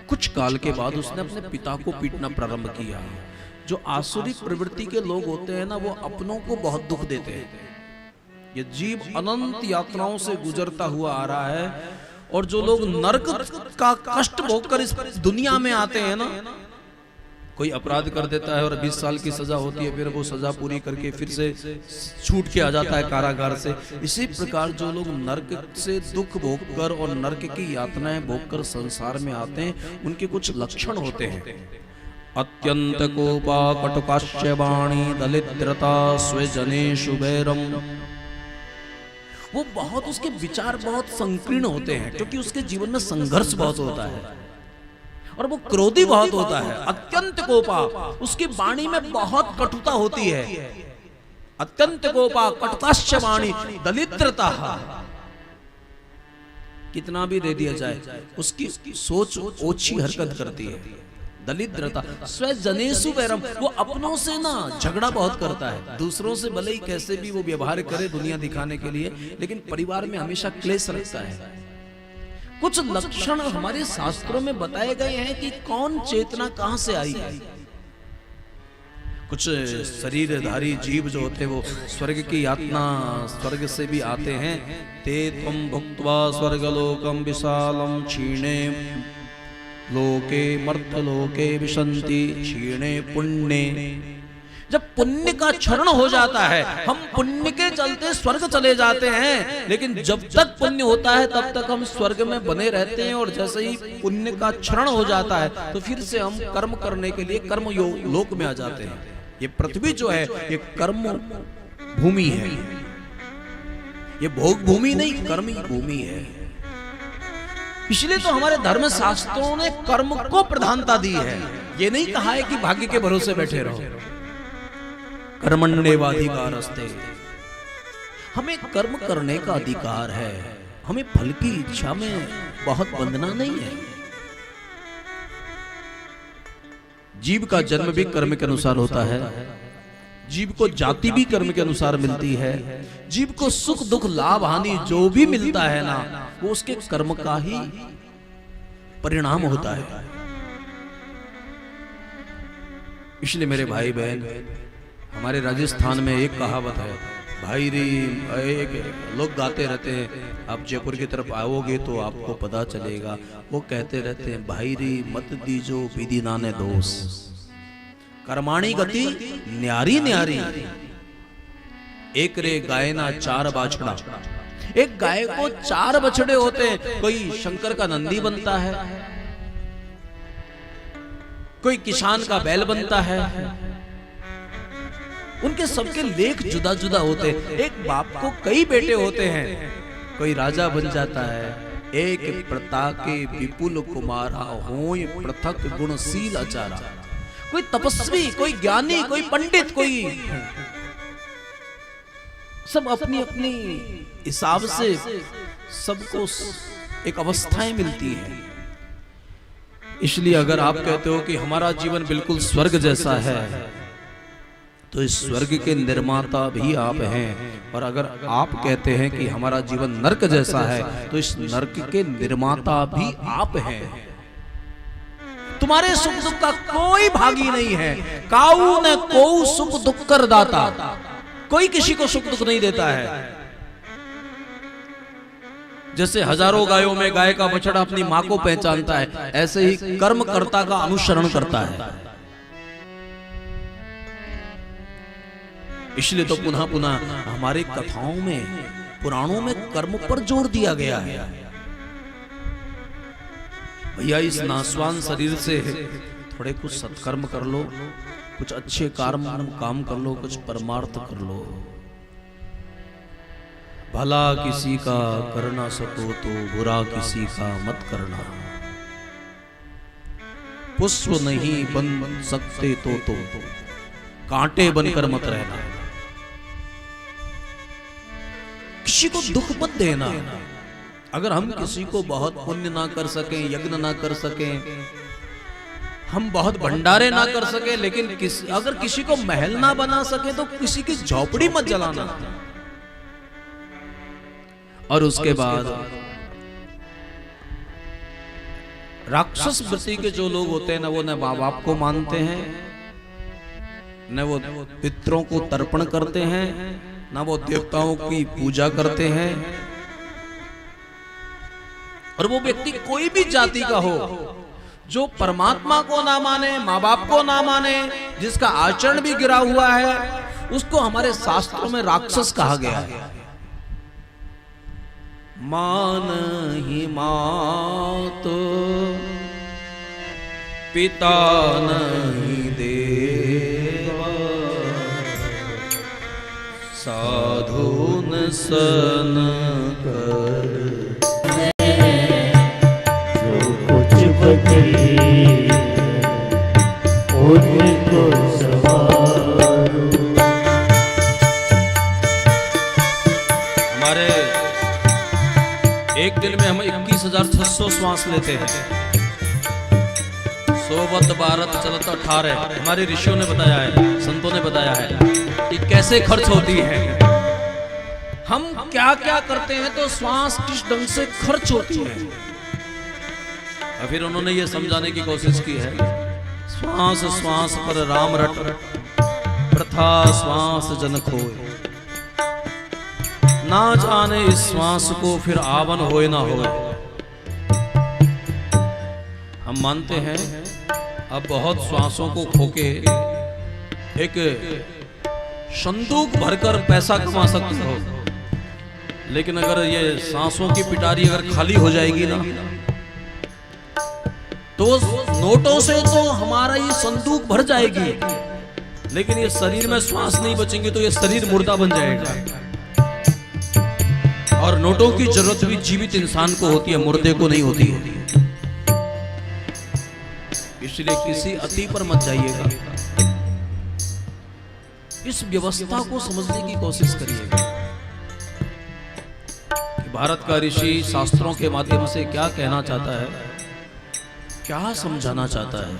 कुछ काल के बाद उसने अपने पिता को पीटना प्रारंभ किया। जो आसुरी प्रवृत्ति के लोग होते हैं ना, वो अपनों को बहुत दुख देते हैं। ये जीव अनंत यात्राओं से गुजरता हुआ आ रहा है, और जो लोग नरक का कष्ट भोगकर इस दुनिया में आते हैं ना, कोई अपराध कर देता है और 20 साल की सजा होती है, फिर वो सजा पूरी करके फिर से छूट के आ जाता है कारागार से। इसी प्रकार जो लोग नरक से दुख भोगकर और नरक की यातनाएं भोगकर संसार में आते हैं, उनके कुछ लक्षण होते हैं। अत्यंत कोपा कटुकाश्च वाणी दलिद्रता स्वजनेषु वैरम। वो बहुत, उसके विचार बहुत संकीर्ण होते हैं, क्योंकि उसके जीवन में संघर्ष बहुत होता है, और वो क्रोधी बहुत होता है। अत्यंत कोपा, उसकी वाणी में बहुत कटुता होती है। अत्यंत कोपा कटुकाश्च वाणी दलिद्रता। कितना भी दे दिया जाए, उसकी सोच ओछी हरकत करती है। दलिद्रता स्वजनेषु वैरम, वो अपनों से ना झगड़ा बहुत करता है। दूसरों से भले ही कैसे भी वो व्यवहार करे दुनिया दिखाने के लिए, लेकिन परिवार में हमेशा क्लेश रहता है। कुछ लक्षण हमारे शास्त्रों में बताए गए हैं कि कौन चेतना कहां से आई है। कुछ शरीरधारी जीव जो होते हैं वो स्वर्ग की यातना, स्वर्ग से भी आते हैं। ते त्वं भुक्त्वा स्वर्गलोकम विशालम क्षीणे लोके मर्त्यलोके विशन्ति क्षीणे पुण्ये। जब पुण्य का क्षरण हो जाता है, हम पुण्य के चलते स्वर्ग चले जाते हैं, लेकिन जब तक पुण्य होता है तब तक हम स्वर्ग में बने रहते हैं। और जैसे ही पुण्य का क्षरण हो जाता है तो फिर से हम कर्म करने के लिए कर्म लोक में आ जाते हैं। ये पृथ्वी जो है ये कर्म भूमि है, ये भोग भूमि नहीं, कर्म भूमि है। इसलिए तो हमारे धर्म शास्त्रों ने कर्म को प्रधानता दी है। ये नहीं कहा है कि भाग्य के भरोसे बैठे रहो। कर्मण्येवाधिकारस्ते, हमें कर्म करने का अधिकार है। हमें फल की इच्छा में बहुत बंधना नहीं है। जीव का जन्म भी कर्म के अनुसार होता है, जीव को जाति भी कर्म के अनुसार मिलती है। जीव को सुख दुख लाभ हानि जो भी मिलता है ना, वो उसके कर्म का ही परिणाम होता है। इसलिए मेरे भाई बहन, हमारे राजस्थान में एक कहावत है, भाई री, एक लोग गाते रहते हैं। आप जयपुर की तरफ आओगे तो आपको पता चलेगा, वो कहते रहते हैं, भाई री मत दीजो विधि नाने दोष, कर्माणी गति न्यारी न्यारी। एक रे गाय ना 4 बाछड़ा। एक गाय को 4 बछड़े होते हैं। कोई शंकर का नंदी बनता है, कोई किसान का बैल बनता है। उनके सबके लेख जुदा जुदा होते हैं। एक बाप को कई बेटे होते हैं। कोई राजा बन जाता है। एक प्रताके विपुल कुमारा होय पृथक गुणशील आचारा। कोई तपस्वी, कोई ज्ञानी, कोई पंडित, कोई सब अपनी अपनी हिसाब से सबको एक अवस्थाएं मिलती है। इसलिए अगर आप कहते हो कि हमारा जीवन बिल्कुल स्वर्ग जैसा है, तो इस स्वर्ग के निर्माता भी आप हैं। और अगर आप कहते हैं कि हमारा जीवन नरक जैसा है, तो इस नरक के निर्माता भी आप हैं। तुम्हारे सुख दुख का कोई भागी नहीं है। काऊ न कोऊ सुख दुख कर दाता। कोई किसी को सुख दुख नहीं देता है। जैसे हजारों गायों में गाय का बछड़ा अपनी मां को पहचानता है, ऐसे ही कर्मकर्ता का अनुसरण करता है। इसलिए तो पुनः पुनः हमारे कथाओं में, पुराणों में कर्म पर जोर दिया गया है। भैया इस नासवान शरीर से थोड़े कुछ सत्कर्म कर लो, कुछ अच्छे काम कर लो, कुछ परमार्थ कर लो। भला किसी का कर ना सको तो बुरा किसी का मत करना। पुष्प नहीं बन सकते तो कांटे बनकर मत रहना। किसी को दुख मत देना। अगर हम किसी को बहुत पुण्य ना कर सकें, यज्ञ ना कर सकें, हम बहुत भंडारे ना कर सके, लेकिन अगर किसी को महल ना बना सके तो किसी की झोपड़ी मत जलाना। और उसके बाद राक्षस वृत्ति के जो लोग होते हैं ना, वो न माँ बाप को मानते हैं, न वो पितरों को तर्पण करते हैं, न वो देवताओं की पूजा करते हैं। और वो व्यक्ति कोई भी जाति का हो, जो परमात्मा को ना माने, माँ बाप को ना माने, जिसका आचरण भी गिरा हुआ है, उसको हमारे शास्त्रों में राक्षस कहा गया है। मान ही मात पिता नहीं देवा, साधु सन कर जो कुछ बदली उनको सवारो। हमारे एक दिन में हम 21,600 श्वास लेते हैं। 100 भारत चलत 18 हमारे ऋषियों ने बताया है, संतों ने बताया है कि कैसे खर्च होती है। हम क्या क्या करते हैं तो श्वास किस ढंग से खर्च होती है। और फिर उन्होंने ये समझाने की कोशिश की है, श्वास श्वास पर राम रट, प्रथा श्वास जन खोए, ना जाने इस श्वास को फिर आवन होए ना होए। हम मानते हैं अब बहुत श्वासों को खोके एक संदूक भरकर पैसा कमा सकते हो, लेकिन अगर ये सांसों की पिटारी अगर खाली हो जाएगी ना, तो नोटों से तो हमारा ये संदूक भर जाएगी, लेकिन ये शरीर में श्वास नहीं बचेंगे तो ये शरीर मुर्दा बन जाएगा। और नोटों की जरूरत भी जीवित इंसान को होती है, मुर्दे को नहीं होती है। इसलिए किसी अति पर मत जाइएगा, इस व्यवस्था को समझने की कोशिश करिएगा कि भारत का ऋषि शास्त्रों के माध्यम से क्या कहना चाहता है, क्या समझाना चाहता है।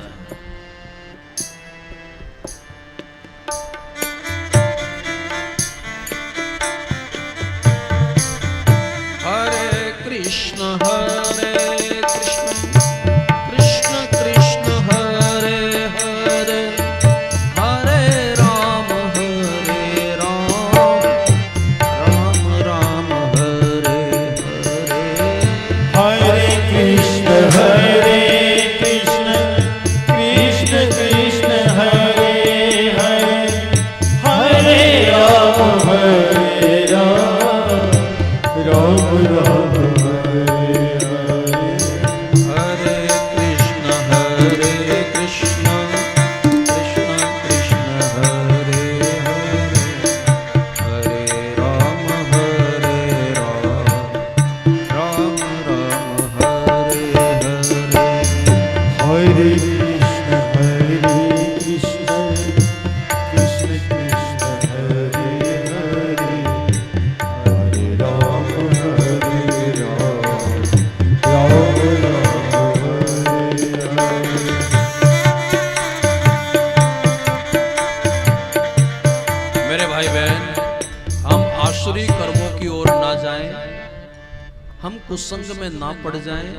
हम कुसंग में ना पड़ जाएं,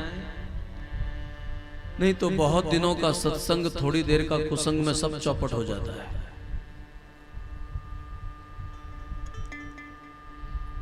नहीं तो बहुत दिनों का सत्संग थोड़ी देर का कुसंग में सब चौपट हो जाता है।